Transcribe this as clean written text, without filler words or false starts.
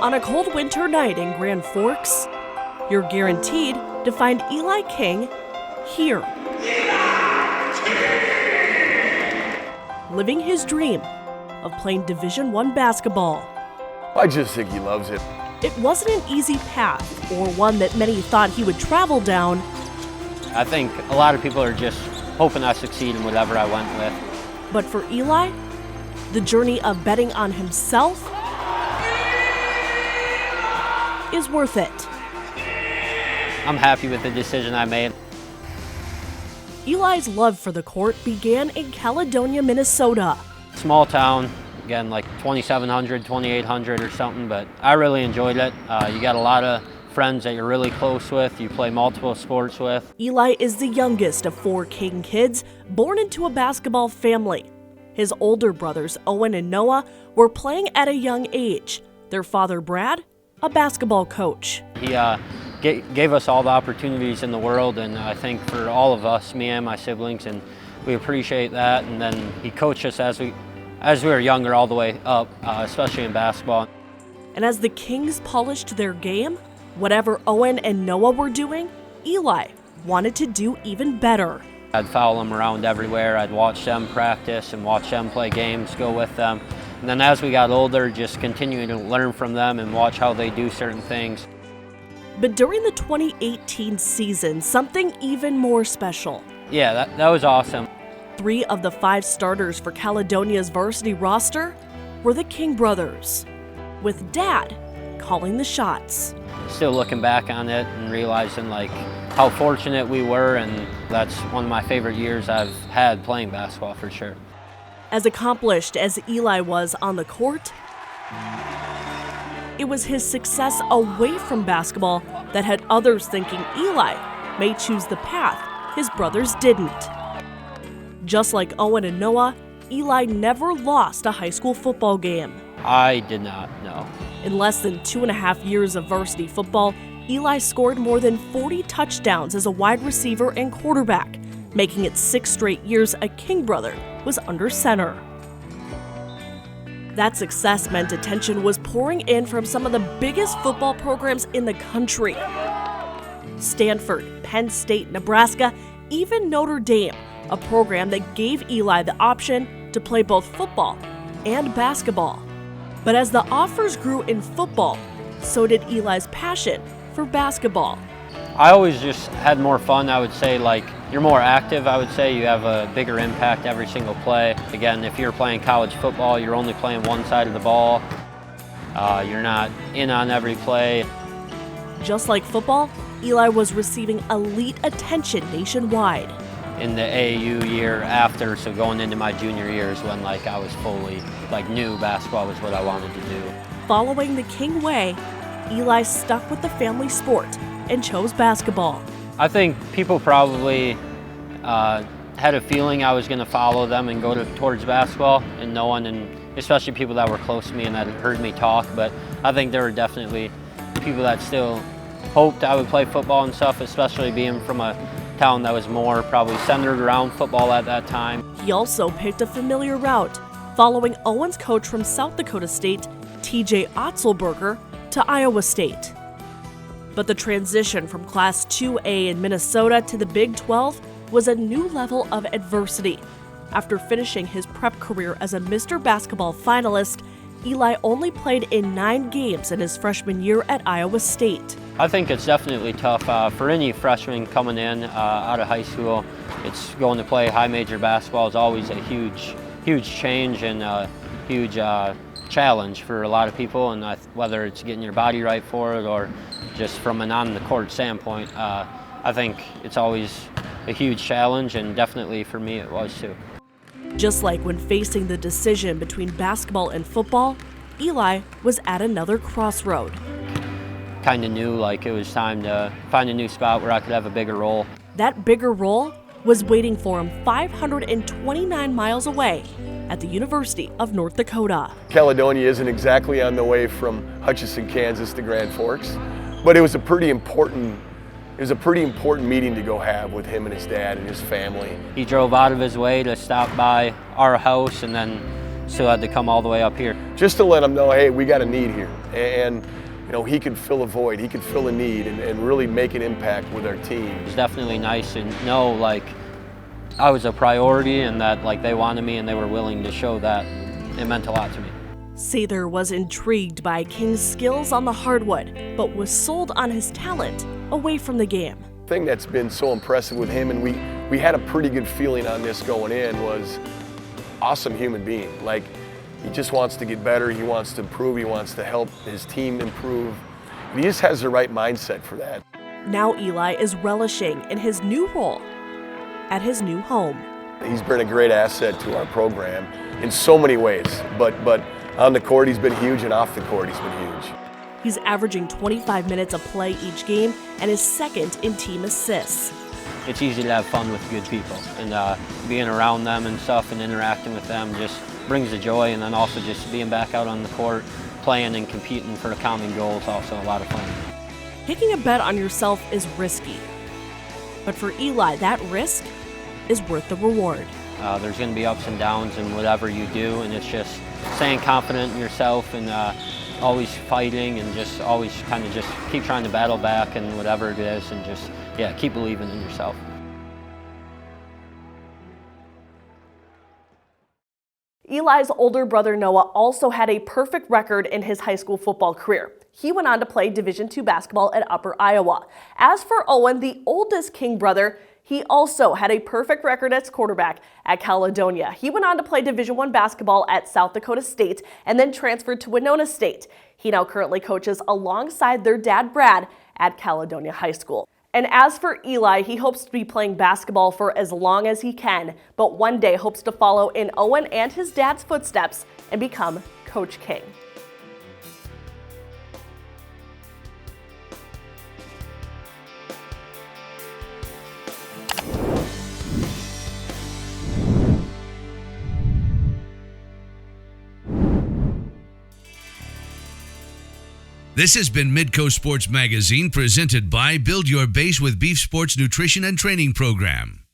On a cold winter night in Grand Forks, you're guaranteed to find Eli King here. Living his dream of playing Division I basketball. I just think he loves it. It wasn't an easy path, or one that many thought he would travel down. I think a lot of people are just hoping I succeed in whatever I went with. But for Eli, the journey of betting on himself is worth it. I'm happy with the decision I made. Eli's love for the court began in Caledonia, Minnesota. Small town, again, like 2,700, 2,800 or something, but I really enjoyed it. You got a lot of friends that you're really close with, you play multiple sports with. Eli is the youngest of 4 King kids born into a basketball family. His older brothers, Owen and Noah, were playing at a young age. Their father, Brad, a basketball coach. He gave us all the opportunities in the world, and I think for all of us, me and my siblings, and we appreciate that. And then he coached us as we were younger all the way up, especially in basketball. And as the Kings polished their game, whatever Owen and Noah were doing, Eli wanted to do even better. I'd follow them around everywhere. I'd watch them practice and watch them play games, go with them. And then as we got older, just continuing to learn from them and watch how they do certain things. But during the 2018 season, something even more special. Yeah, that was awesome. 3 of the 5 starters for Caledonia's varsity roster were the King brothers, with Dad calling the shots. Still looking back on it and realizing like how fortunate we were, and that's one of my favorite years I've had playing basketball for sure. As accomplished as Eli was on the court, it was his success away from basketball that had others thinking Eli may choose the path his brothers didn't. Just like Owen and Noah, Eli never lost a high school football game. I did not, no. In less than 2.5 years of varsity football, Eli scored more than 40 touchdowns as a wide receiver and quarterback, making it 6 straight years a King brother was under center. That success meant attention was pouring in from some of the biggest football programs in the country. Stanford, Penn State, Nebraska, even Notre Dame, a program that gave Eli the option to play both football and basketball. But as the offers grew in football, so did Eli's passion for basketball. I always just had more fun. I would say, like, you're more active. I would say you have a bigger impact every single play. Again, if you're playing college football, you're only playing one side of the ball. You're not in on every play. Just like football, Eli was receiving elite attention nationwide. In the AAU year after, so going into my junior years when I was fully knew basketball was what I wanted to do. Following the King way, Eli stuck with the family sport and chose basketball. I think people probably had a feeling I was going to follow them and go towards basketball, and no one, and especially people that were close to me and that had heard me talk, but I think there were definitely people that still hoped I would play football and stuff, especially being from a town that was more probably centered around football at that time. He also picked a familiar route, following Owen's coach from South Dakota State, TJ Otzelberger, to Iowa State. But the transition from Class 2A in Minnesota to the Big 12 was a new level of adversity. After finishing his prep career as a Mr. Basketball finalist, Eli only played in 9 games in his freshman year at Iowa State. I think it's definitely tough for any freshman coming in out of high school. It's going to play high major basketball is always a huge change and a huge challenge for a lot of people, and whether it's getting your body right for it or just from an on-the-court standpoint, I think it's always a huge challenge, and definitely for me it was too. Just like when facing the decision between basketball and football, Eli was at another crossroad. Kind of knew it was time to find a new spot where I could have a bigger role. That bigger role was waiting for him 529 miles away at the University of North Dakota. Caledonia isn't exactly on the way from Hutchinson, Kansas to Grand Forks, but it was a pretty important meeting to go have with him and his dad and his family. He drove out of his way to stop by our house and then still had to come all the way up here. Just to let them know, hey, we got a need here. And you know, he could fill a void, he could fill a need and really make an impact with our team. It was definitely nice to know like I was a priority and that like they wanted me and they were willing to show that. It meant a lot to me. Sather was intrigued by King's skills on the hardwood, but was sold on his talent away from the game. The thing that's been so impressive with him, and we had a pretty good feeling on this going in, was awesome human being. Like, he just wants to get better, he wants to improve, he wants to help his team improve. He just has the right mindset for that. Now Eli is relishing in his new role at his new home. He's been a great asset to our program in so many ways, but on the court he's been huge, and off the court he's been huge. He's averaging 25 minutes of play each game and is second in team assists. It's easy to have fun with good people, and being around them and stuff and interacting with them just brings the joy, and then also just being back out on the court, playing and competing for a common goal is also a lot of fun. Taking a bet on yourself is risky, but for Eli, that risk is worth the reward. There's going to be ups and downs in whatever you do, and it's just staying confident in yourself and always fighting and just always kind of just keep trying to battle back and whatever it is, and just, yeah, keep believing in yourself. Eli's older brother Noah also had a perfect record in his high school football career. He went on to play Division II basketball at Upper Iowa. As for Owen, the oldest King brother, he also had a perfect record as quarterback at Caledonia. He went on to play Division I basketball at South Dakota State and then transferred to Winona State. He now currently coaches alongside their dad Brad at Caledonia High School. And as for Eli, he hopes to be playing basketball for as long as he can, but one day hopes to follow in Owen and his dad's footsteps and become Coach King. This has been Midco Sports Magazine, presented by Build Your Base with Beef Sports Nutrition and Training Program.